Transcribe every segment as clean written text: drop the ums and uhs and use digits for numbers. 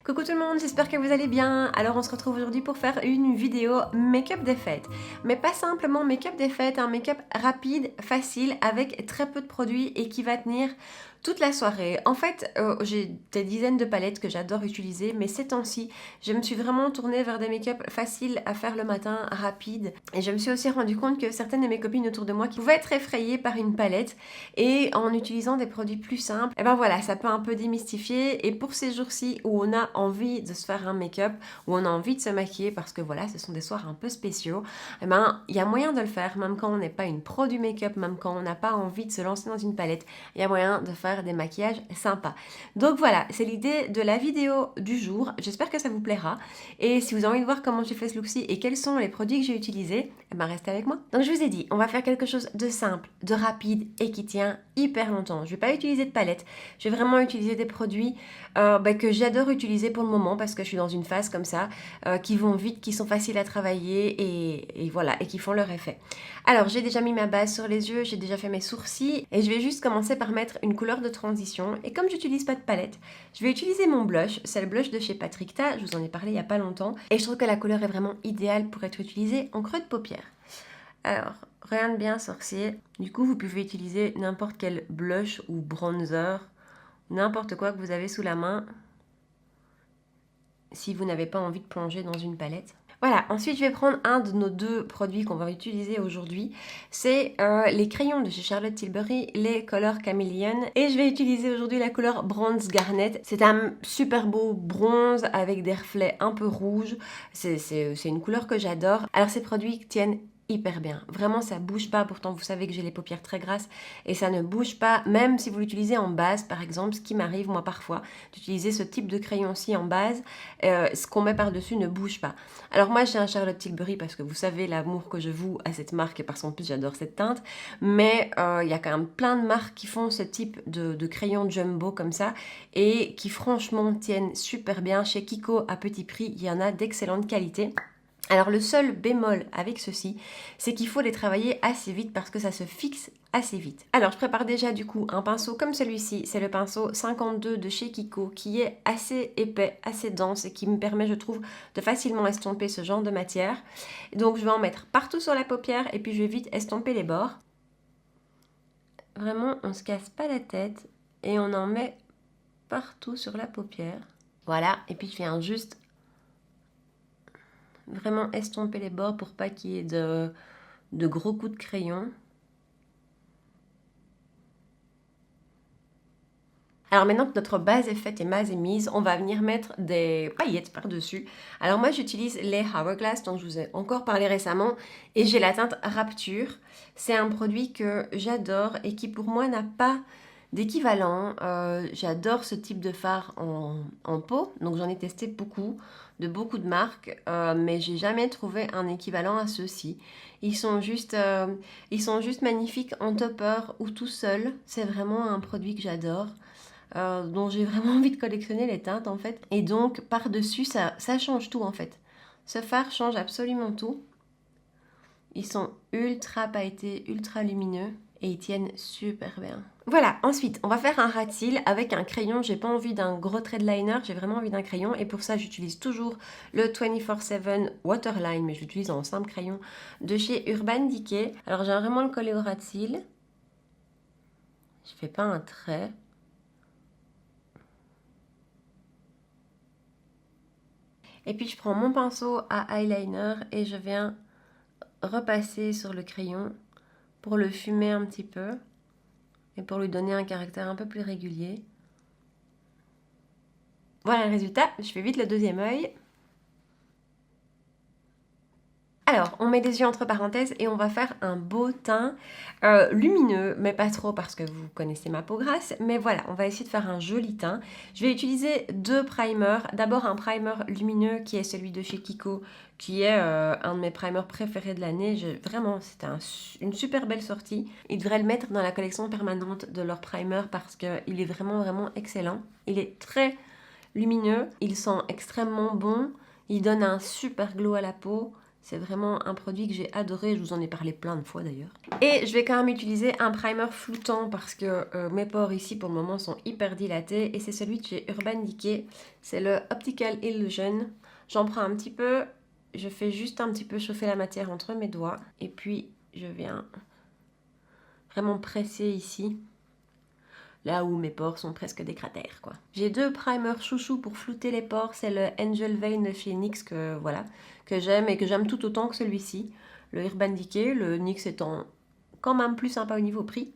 Coucou tout le monde, j'espère que vous allez bien. Alors on se retrouve aujourd'hui pour faire une vidéo make-up des fêtes. Mais pas simplement make-up des fêtes, un make-up rapide, facile, avec très peu de produits et qui va tenir toute la soirée. En fait, j'ai des dizaines de palettes que j'adore utiliser, mais ces temps-ci, je me suis vraiment tournée vers des make-up faciles à faire le matin, rapides. Et je me suis aussi rendu compte que certaines de mes copines autour de moi qui pouvaient être effrayées par une palette et en utilisant des produits plus simples, et ben voilà, ça peut un peu démystifier. Et pour ces jours-ci où on a envie de se faire un make-up, où on a envie de se maquiller parce que voilà, ce sont des soirs un peu spéciaux, et ben il y a moyen de le faire, même quand on n'est pas une pro du make-up, même quand on n'a pas envie de se lancer dans une palette, il y a moyen de faire des maquillages sympas. Donc voilà, c'est l'idée de la vidéo du jour. J'espère que ça vous plaira. Et si vous avez envie de voir comment j'ai fait ce look-ci et quels sont les produits que j'ai utilisés, eh ben restez avec moi. Donc je vous ai dit, on va faire quelque chose de simple, de rapide et qui tient hyper longtemps. Je vais pas utiliser de palette, je vais vraiment utiliser des produits que j'adore utiliser pour le moment parce que je suis dans une phase comme ça, qui vont vite, qui sont faciles à travailler et voilà, et qui font leur effet. Alors j'ai déjà mis ma base sur les yeux, j'ai déjà fait mes sourcils et je vais juste commencer par mettre une couleur de transition. Et comme j'utilise pas de palette, je vais utiliser mon blush, c'est le blush de chez Patrick Ta, je vous en ai parlé il y a pas longtemps et je trouve que la couleur est vraiment idéale pour être utilisée en creux de paupière. Alors, rien de bien sorcier. Du coup, vous pouvez utiliser n'importe quel blush ou bronzer, n'importe quoi que vous avez sous la main, si vous n'avez pas envie de plonger dans une palette. Voilà, ensuite je vais prendre un de nos deux produits qu'on va utiliser aujourd'hui. C'est les crayons de chez Charlotte Tilbury, les Color Chameleon. Et je vais utiliser aujourd'hui la couleur Bronze Garnet. C'est un super beau bronze avec des reflets un peu rouges. C'est une couleur que j'adore. Alors ces produits tiennent hyper bien. Vraiment, ça bouge pas. Pourtant, vous savez que j'ai les paupières très grasses et ça ne bouge pas. Même si vous l'utilisez en base, par exemple, ce qui m'arrive moi parfois, d'utiliser ce type de crayon-ci en base, ce qu'on met par-dessus ne bouge pas. Alors moi, j'ai un Charlotte Tilbury parce que vous savez l'amour que je voue à cette marque et parce qu'en plus, j'adore cette teinte. Mais il y a quand même plein de marques qui font ce type de crayon jumbo comme ça et qui franchement tiennent super bien. Chez Kiko, à petit prix, il y en a d'excellente qualité. Alors le seul bémol avec ceci, c'est qu'il faut les travailler assez vite parce que ça se fixe assez vite. Alors je prépare déjà du coup un pinceau comme celui-ci, c'est le pinceau 52 de chez Kiko qui est assez épais, assez dense et qui me permet je trouve de facilement estomper ce genre de matière. Donc je vais en mettre partout sur la paupière et puis je vais vite estomper les bords. Vraiment on ne se casse pas la tête et on en met partout sur la paupière. Voilà, et puis je viens juste vraiment estomper les bords pour pas qu'il y ait de gros coups de crayon. Alors maintenant que notre base est faite et base est mise, on va venir mettre des paillettes par-dessus. Alors moi j'utilise les Hourglass dont je vous ai encore parlé récemment et j'ai la teinte Rapture. C'est un produit que j'adore et qui pour moi n'a pas d'équivalent. J'adore ce type de fard en peau, donc j'en ai testé beaucoup de marques, mais j'ai jamais trouvé un équivalent à ceux-ci. Ils sont juste magnifiques en topper ou tout seul. C'est vraiment un produit que j'adore. Dont j'ai vraiment envie de collectionner les teintes en fait. Et donc par-dessus, ça change tout en fait. Ce fard change absolument tout. Ils sont ultra pailletés, ultra lumineux et ils tiennent super bien. Voilà, ensuite on va faire un rat cils avec un crayon. J'ai pas envie d'un gros trait de liner, j'ai vraiment envie d'un crayon et pour ça j'utilise toujours le 24/7 Waterline, mais je l'utilise en simple crayon de chez Urban Decay. Alors j'ai vraiment le coller au rat cils. Je fais pas un trait. Et puis je prends mon pinceau à eyeliner et je viens repasser sur le crayon pour le fumer un petit peu et pour lui donner un caractère un peu plus régulier. Voilà le résultat, je fais vite le deuxième œil. Alors, on met les yeux entre parenthèses et on va faire un beau teint lumineux, mais pas trop parce que vous connaissez ma peau grasse. Mais voilà, on va essayer de faire un joli teint. Je vais utiliser deux primers. D'abord un primer lumineux qui est celui de chez Kiko, qui est un de mes primers préférés de l'année. Vraiment, c'était une super belle sortie. Ils devraient le mettre dans la collection permanente de leur primer parce qu'il est vraiment, vraiment excellent. Il est très lumineux, il sent extrêmement bon, il donne un super glow à la peau. C'est vraiment un produit que j'ai adoré, je vous en ai parlé plein de fois d'ailleurs. Et je vais quand même utiliser un primer floutant parce que mes pores ici pour le moment sont hyper dilatés. Et c'est celui de chez Urban Decay, c'est le Optical Illusion. J'en prends un petit peu, je fais juste un petit peu chauffer la matière entre mes doigts. Et puis je viens vraiment presser ici. Là où mes pores sont presque des cratères, quoi. J'ai 2 primers chouchou pour flouter les pores. C'est le Angel Vein de chez NYX que j'aime et que j'aime tout autant que celui-ci. Le Urban Decay, le NYX étant quand même plus sympa au niveau prix.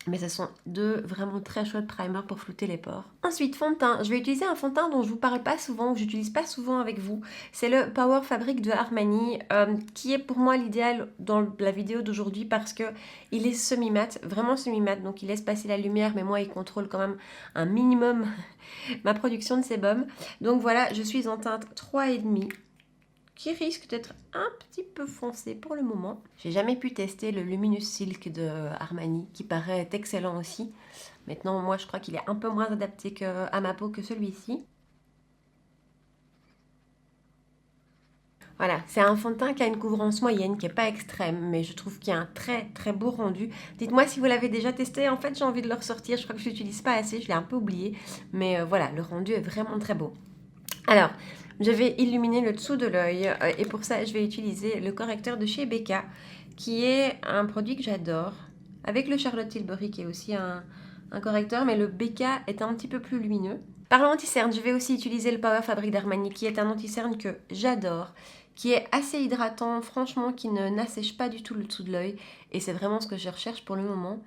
Mais ce sont 2 vraiment très chouettes primers pour flouter les pores. Ensuite, fond de teint. Je vais utiliser un fond de teint dont je vous parle pas souvent, que j'utilise pas souvent avec vous. C'est le Power Fabric de Armani, qui est pour moi l'idéal dans la vidéo d'aujourd'hui parce que il est semi-mat, vraiment semi-mat. Donc il laisse passer la lumière, mais moi il contrôle quand même un minimum ma production de sébum. Donc voilà, je suis en teinte 3,5. Qui risque d'être un petit peu foncé pour le moment. J'ai jamais pu tester le Luminous Silk de Armani, qui paraît excellent aussi. Maintenant, moi, je crois qu'il est un peu moins adapté à ma peau que celui-ci. Voilà, c'est un fond de teint qui a une couvrance moyenne, qui n'est pas extrême, mais je trouve qu'il y a un très très beau rendu. Dites-moi si vous l'avez déjà testé, en fait j'ai envie de le ressortir, je crois que je l'utilise pas assez, je l'ai un peu oublié. Mais voilà, le rendu est vraiment très beau. Alors, je vais illuminer le dessous de l'œil et pour ça, je vais utiliser le correcteur de chez Becca, qui est un produit que j'adore, avec le Charlotte Tilbury qui est aussi un correcteur, mais le Becca est un petit peu plus lumineux. Parlant anti-cerne, je vais aussi utiliser le Power Fabric d'Armani, qui est un anti-cerne que j'adore, qui est assez hydratant, franchement, qui n'assèche pas du tout le dessous de l'œil, et c'est vraiment ce que je recherche pour le moment.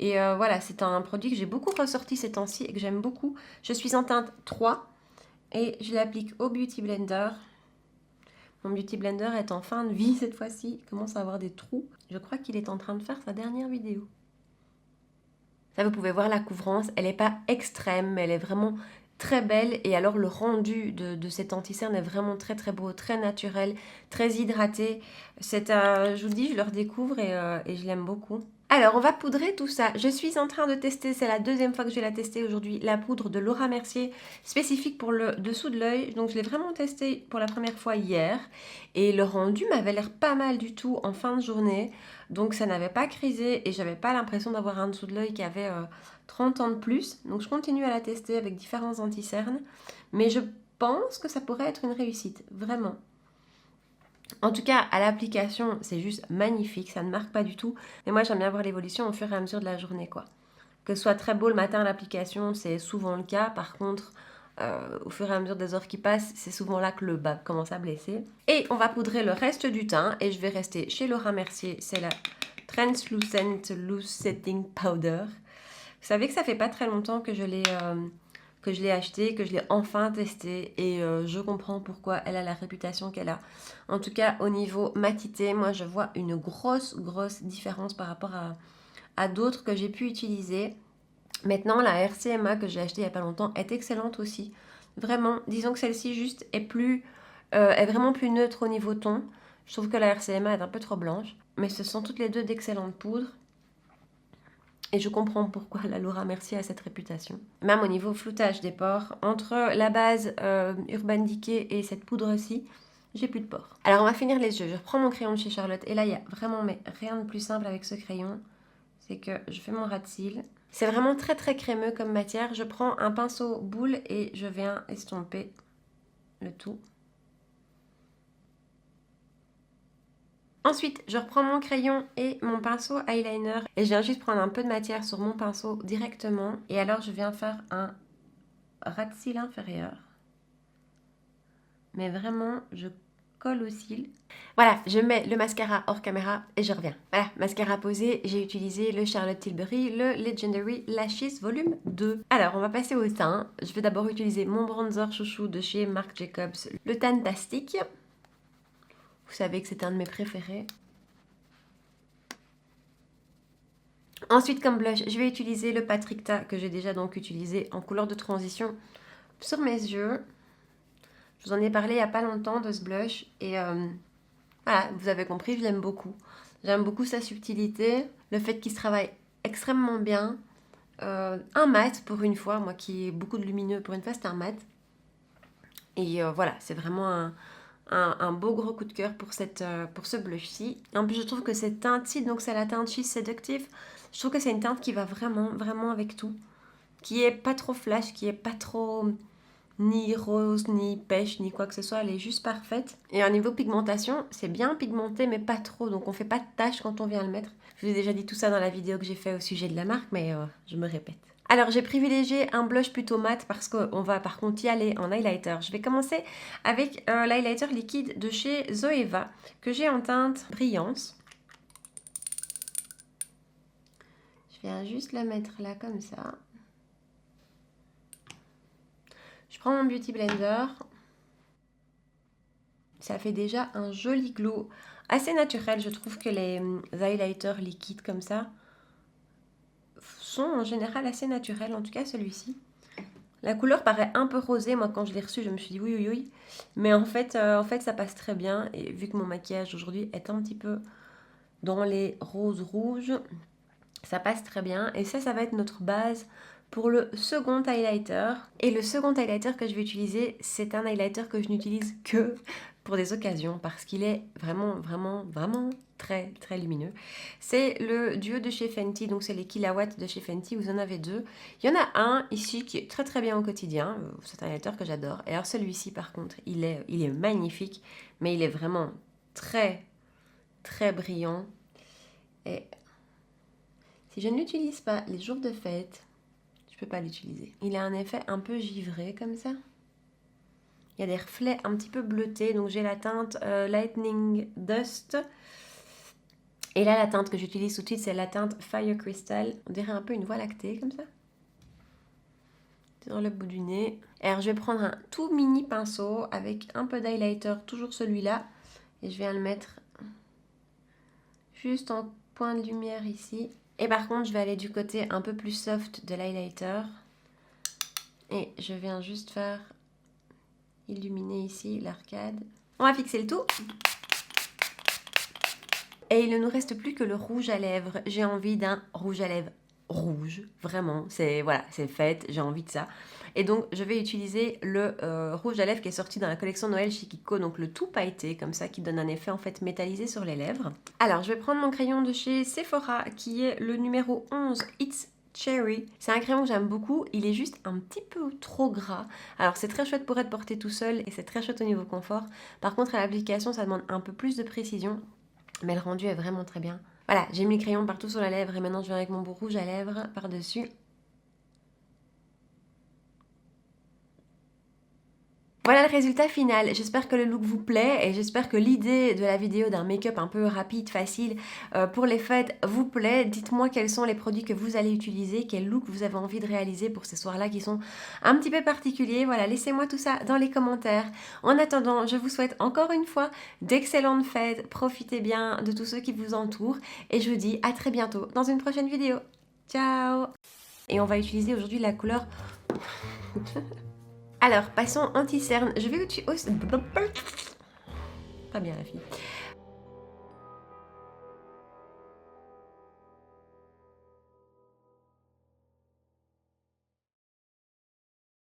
Et voilà, c'est un produit que j'ai beaucoup ressorti ces temps-ci et que j'aime beaucoup. Je suis en teinte 3. Et je l'applique au Beauty Blender. Mon Beauty Blender est en fin de vie cette fois-ci. Il commence à avoir des trous. Je crois qu'il est en train de faire sa dernière vidéo. Ça, vous pouvez voir la couvrance. Elle n'est pas extrême, mais elle est vraiment très belle. Et alors, le rendu de cet anti-cerne est vraiment très très beau, très naturel, très hydraté. Je vous le dis, je le redécouvre et je l'aime beaucoup. Alors, on va poudrer tout ça. Je suis en train de tester, c'est la deuxième fois que je vais la tester aujourd'hui, la poudre de Laura Mercier, spécifique pour le dessous de l'œil. Donc, je l'ai vraiment testé pour la première fois hier. Et le rendu m'avait l'air pas mal du tout en fin de journée. Donc, ça n'avait pas crisé et j'avais pas l'impression d'avoir un dessous de l'œil qui avait 30 ans de plus. Donc, je continue à la tester avec différents anti-cernes. Mais je pense que ça pourrait être une réussite, vraiment. En tout cas, à l'application, c'est juste magnifique, ça ne marque pas du tout. Mais moi, j'aime bien voir l'évolution au fur et à mesure de la journée, quoi. Que ce soit très beau le matin, l'application, c'est souvent le cas. Par contre, au fur et à mesure des heures qui passent, c'est souvent là que le bas commence à blesser. Et on va poudrer le reste du teint. Et je vais rester chez Laura Mercier, c'est la Translucent Loose Setting Powder. Vous savez que ça fait pas très longtemps que je l'ai acheté, que je l'ai enfin testé et je comprends pourquoi elle a la réputation qu'elle a. En tout cas, au niveau matité, moi je vois une grosse différence par rapport à d'autres que j'ai pu utiliser. Maintenant, la RCMA que j'ai achetée il n'y a pas longtemps est excellente aussi. Vraiment, disons que celle-ci juste est vraiment plus neutre au niveau ton. Je trouve que la RCMA est un peu trop blanche, mais ce sont toutes les deux d'excellentes poudres. Et je comprends pourquoi la Laura Mercier a cette réputation. Même au niveau floutage des pores, entre la base Urban Decay et cette poudre-ci, j'ai plus de pores. Alors on va finir les yeux. Je reprends mon crayon de chez Charlotte. Et là, il y a vraiment rien de plus simple avec ce crayon. C'est que je fais mon ras de cils. C'est vraiment très crémeux comme matière. Je prends un pinceau boule et je viens estomper le tout. Ensuite, je reprends mon crayon et mon pinceau eyeliner et je viens juste prendre un peu de matière sur mon pinceau directement. Et alors, je viens faire un ras de cils inférieur. Mais vraiment, je colle aux cils. Voilà, je mets le mascara hors caméra et je reviens. Voilà, mascara posé, j'ai utilisé le Charlotte Tilbury, le Legendary Lashes volume 2. Alors, on va passer au teint. Je vais d'abord utiliser mon bronzer chouchou de chez Marc Jacobs, le Tantastic. Vous savez que c'est un de mes préférés. Ensuite, comme blush, je vais utiliser le Patrickta que j'ai déjà donc utilisé en couleur de transition sur mes yeux. Je vous en ai parlé il n'y a pas longtemps de ce blush et voilà, vous avez compris, je l'aime beaucoup. J'aime beaucoup sa subtilité, le fait qu'il se travaille extrêmement bien. Un mat pour une fois, moi qui ai beaucoup de lumineux, pour une fois c'est un mat. Et voilà, c'est vraiment un beau gros coup de cœur pour ce blush-ci. En plus, je trouve que cette teinte-ci, donc c'est la teinte She's Seductive, je trouve que c'est une teinte qui va vraiment, vraiment avec tout. Qui est pas trop flash, qui est pas trop ni rose, ni pêche, ni quoi que ce soit. Elle est juste parfaite. Et au niveau pigmentation, c'est bien pigmenté, mais pas trop. Donc on fait pas de taches quand on vient le mettre. Je vous ai déjà dit tout ça dans la vidéo que j'ai fait au sujet de la marque, mais je me répète. Alors j'ai privilégié un blush plutôt mat parce qu'on va par contre y aller en highlighter. Je vais commencer avec l'highlighter liquide de chez Zoeva que j'ai en teinte Brillance. Je viens juste le mettre là comme ça. Je prends mon Beauty Blender. Ça fait déjà un joli glow assez naturel. Je trouve que les highlighters liquides comme ça sont en général assez naturels, en tout cas celui-ci. La couleur paraît un peu rosée, moi quand je l'ai reçu je me suis dit oui oui oui, mais en fait ça passe très bien et vu que mon maquillage aujourd'hui est un petit peu dans les roses rouges, ça passe très bien et ça va être notre base pour le second highlighter. Et le second highlighter que je vais utiliser, c'est un highlighter que je n'utilise que pour des occasions parce qu'il est vraiment, vraiment, vraiment très, très lumineux. C'est le duo de chez Fenty, donc c'est les kilowatts de chez Fenty, vous en avez deux. Il y en a un ici qui est très, très bien au quotidien, c'est un highlighter que j'adore. Et alors celui-ci, par contre, il est magnifique, mais il est vraiment très, très brillant. Et si je ne l'utilise pas les jours de fête, je peux pas l'utiliser. Il a un effet un peu givré comme ça. Il y a des reflets un petit peu bleutés. Donc j'ai la teinte Lightning Dust. Et là la teinte que j'utilise tout de suite c'est la teinte Fire Crystal. On dirait un peu une voie lactée comme ça. Dans le bout du nez. Alors je vais prendre un tout mini pinceau avec un peu d'highlighter. Toujours celui-là. Et je viens le mettre juste en point de lumière ici. Et par contre, je vais aller du côté un peu plus soft de l'highlighter. Et je viens juste faire illuminer ici l'arcade. On va fixer le tout. Et il ne nous reste plus que le rouge à lèvres. J'ai envie d'un rouge à lèvres rouge. Vraiment, c'est fait. J'ai envie de ça. Et donc, je vais utiliser le rouge à lèvres qui est sorti dans la collection Noël chez Kiko. Donc, le tout pailleté, comme ça, qui donne un effet en fait métallisé sur les lèvres. Alors, je vais prendre mon crayon de chez Sephora, qui est le numéro 11, It's Cherry. C'est un crayon que j'aime beaucoup. Il est juste un petit peu trop gras. Alors, c'est très chouette pour être porté tout seul et c'est très chouette au niveau confort. Par contre, à l'application, ça demande un peu plus de précision. Mais le rendu est vraiment très bien. Voilà, j'ai mis le crayon partout sur la lèvre et maintenant je viens avec mon beau rouge à lèvres par-dessus. Voilà le résultat final, j'espère que le look vous plaît et j'espère que l'idée de la vidéo d'un make-up un peu rapide, facile pour les fêtes vous plaît. Dites-moi quels sont les produits que vous allez utiliser, quel look vous avez envie de réaliser pour ces soirs-là qui sont un petit peu particuliers. Voilà, laissez-moi tout ça dans les commentaires. En attendant, je vous souhaite encore une fois d'excellentes fêtes, profitez bien de tous ceux qui vous entourent et je vous dis à très bientôt dans une prochaine vidéo. Ciao! Et on va utiliser aujourd'hui la couleur... Alors, passons anti-cerne. Je vais utiliser... Pas bien la fille.